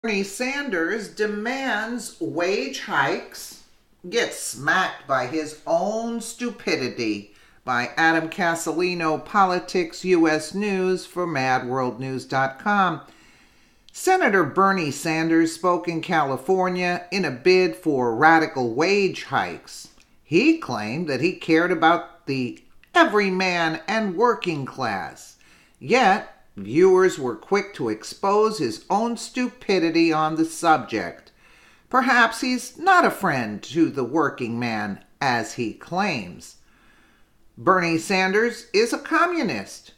Bernie Sanders demands wage hikes, gets smacked by his own stupidity. By Adam Casalino, Politics U.S. News for MadWorldNews.com. Senator Bernie Sanders spoke in California in a bid for radical wage hikes. He claimed that he cared about the everyman and working class. Yet, viewers were quick to expose his own stupidity on the subject. Perhaps he's not a friend to the working man, as he claims. Bernie Sanders is a communist.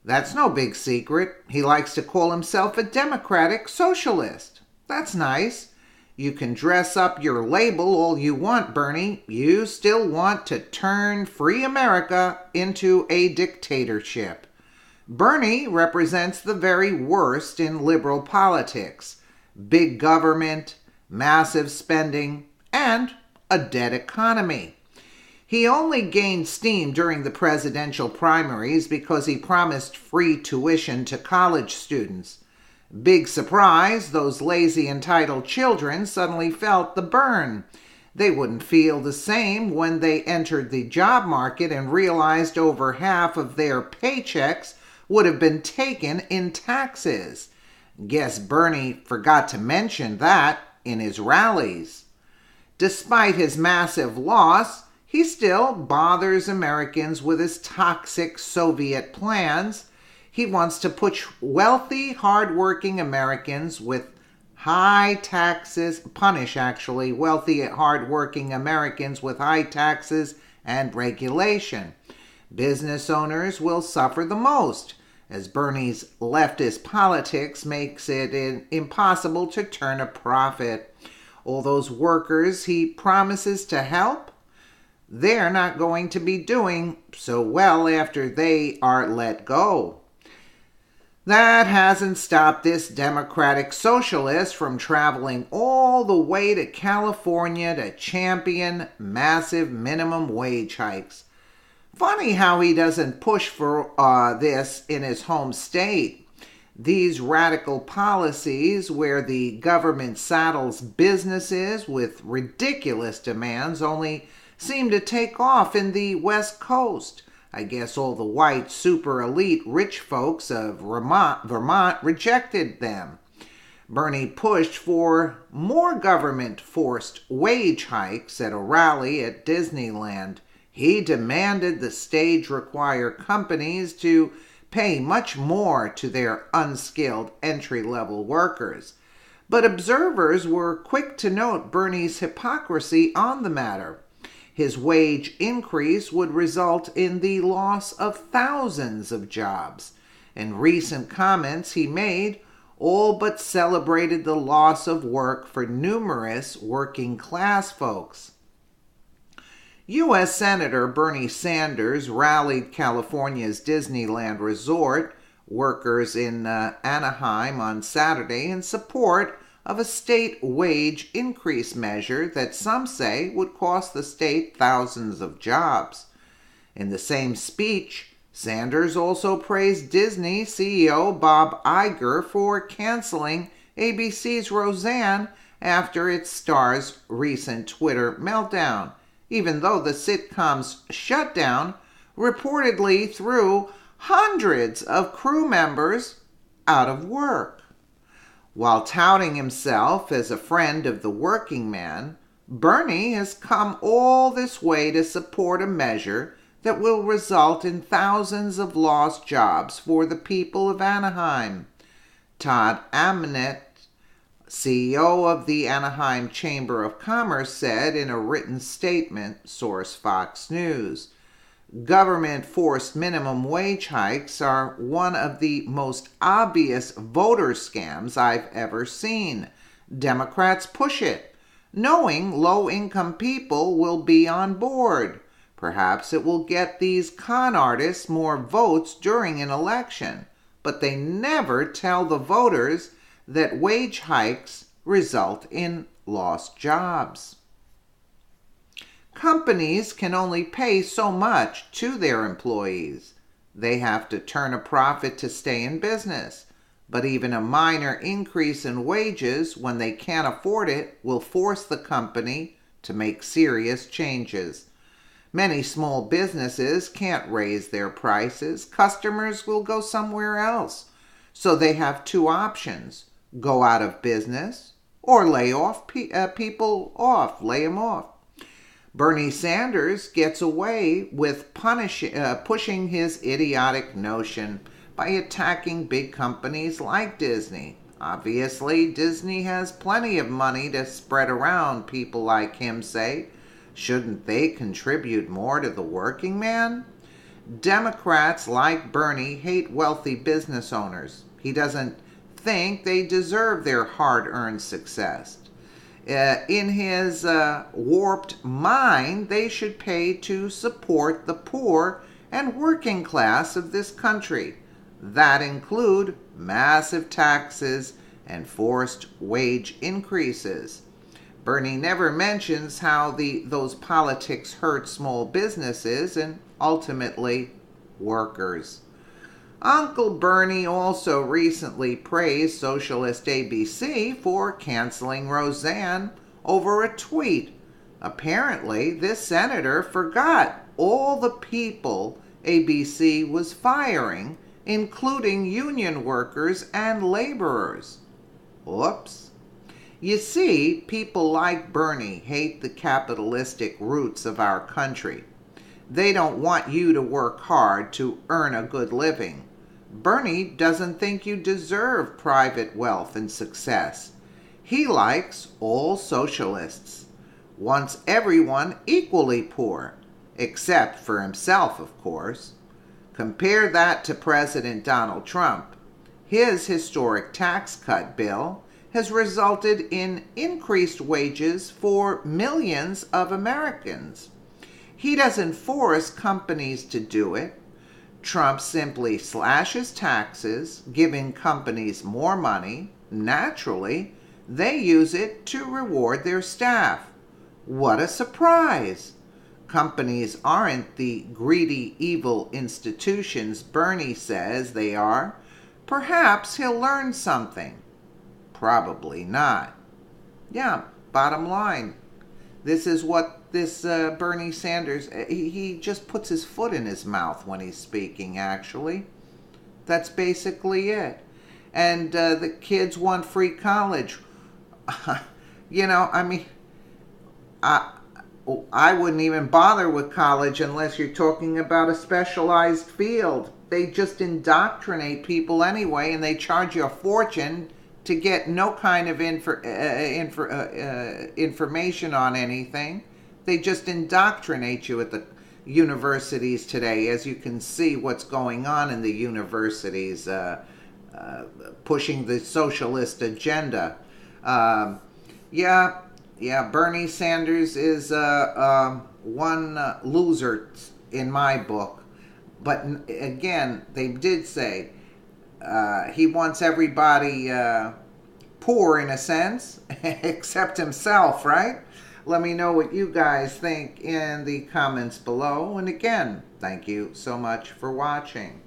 That's no big secret. He likes to call himself a democratic socialist. That's nice. You can dress up your label all you want, Bernie. You still want to turn free America into a dictatorship. Bernie represents the very worst in liberal politics: big government, massive spending, and a dead economy. He only gained steam during the presidential primaries because he promised free tuition to college students. Big surprise, those lazy entitled children suddenly felt the burn. They wouldn't feel the same when they entered the job market and realized over half of their paychecks would have been taken in taxes. Guess Bernie forgot to mention that in his rallies. Despite his massive loss, he still bothers Americans with his toxic Soviet plans. He wants to punish wealthy, hardworking Americans with high taxes and regulation. Business owners will suffer the most, as Bernie's leftist politics makes it impossible to turn a profit. All those workers he promises to help, they're not going to be doing so well after they are let go. That hasn't stopped this democratic socialist from traveling all the way to California to champion massive minimum wage hikes. Funny how he doesn't push for this in his home state. These radical policies, where the government saddles businesses with ridiculous demands, only seem to take off in the West Coast. I guess all the white super elite rich folks of Vermont rejected them. Bernie pushed for more government-forced wage hikes at a rally at Disneyland. He demanded the stage require companies to pay much more to their unskilled entry-level workers. But observers were quick to note Bernie's hypocrisy on the matter. His wage increase would result in the loss of thousands of jobs. In recent comments he made, all but celebrated the loss of work for numerous working-class folks. U.S. Senator Bernie Sanders rallied California's Disneyland Resort workers in Anaheim on Saturday in support of a state wage increase measure that some say would cost the state thousands of jobs. In the same speech, Sanders also praised Disney CEO Bob Iger for canceling ABC's Roseanne after its star's recent Twitter meltdown, even though the sitcom's shutdown reportedly threw hundreds of crew members out of work. While touting himself as a friend of the working man, Bernie has come all this way to support a measure that will result in thousands of lost jobs for the people of Anaheim. Todd Amnett, CEO of the Anaheim Chamber of Commerce, said in a written statement, source Fox News, "Government-forced minimum wage hikes are one of the most obvious voter scams I've ever seen. Democrats push it, knowing low-income people will be on board. Perhaps it will get these con artists more votes during an election, but they never tell the voters that wage hikes result in lost jobs. Companies can only pay so much to their employees. They have to turn a profit to stay in business. But even a minor increase in wages when they can't afford it will force the company to make serious changes. Many small businesses can't raise their prices. Customers will go somewhere else. So they have two options: go out of business or lay people off, lay them off. Bernie Sanders gets away with pushing his idiotic notion by attacking big companies like Disney. Obviously, Disney has plenty of money to spread around, people like him say. Shouldn't they contribute more to the working man? Democrats like Bernie hate wealthy business owners. He doesn't think they deserve their hard-earned success. In his warped mind, they should pay to support the poor and working class of this country. That include massive taxes and forced wage increases. Bernie never mentions how those politics hurt small businesses and ultimately workers. Uncle Bernie also recently praised socialist ABC for canceling Roseanne over a tweet. Apparently, this senator forgot all the people ABC was firing, including union workers and laborers. Whoops. You see, people like Bernie hate the capitalistic roots of our country. They don't want you to work hard to earn a good living. Bernie doesn't think you deserve private wealth and success. He likes all socialists, wants everyone equally poor, except for himself, of course. Compare that to President Donald Trump. His historic tax cut bill has resulted in increased wages for millions of Americans. He doesn't force companies to do it. Trump simply slashes taxes, giving companies more money. Naturally, they use it to reward their staff. What a surprise! Companies aren't the greedy, evil institutions Bernie says they are. Perhaps he'll learn something. Probably not. Yeah, bottom line. This is what this Bernie Sanders, he just puts his foot in his mouth when he's speaking, actually. That's basically it. And the kids want free college. I wouldn't even bother with college unless you're talking about a specialized field. They just indoctrinate people anyway, and they charge you a fortune to get no kind of information on anything. They just indoctrinate you at the universities today, as you can see what's going on in the universities, pushing the socialist agenda. Bernie Sanders is one loser in my book. But again, they did say he wants everybody poor in a sense, except himself, right? Let me know what you guys think in the comments below. And again, thank you so much for watching.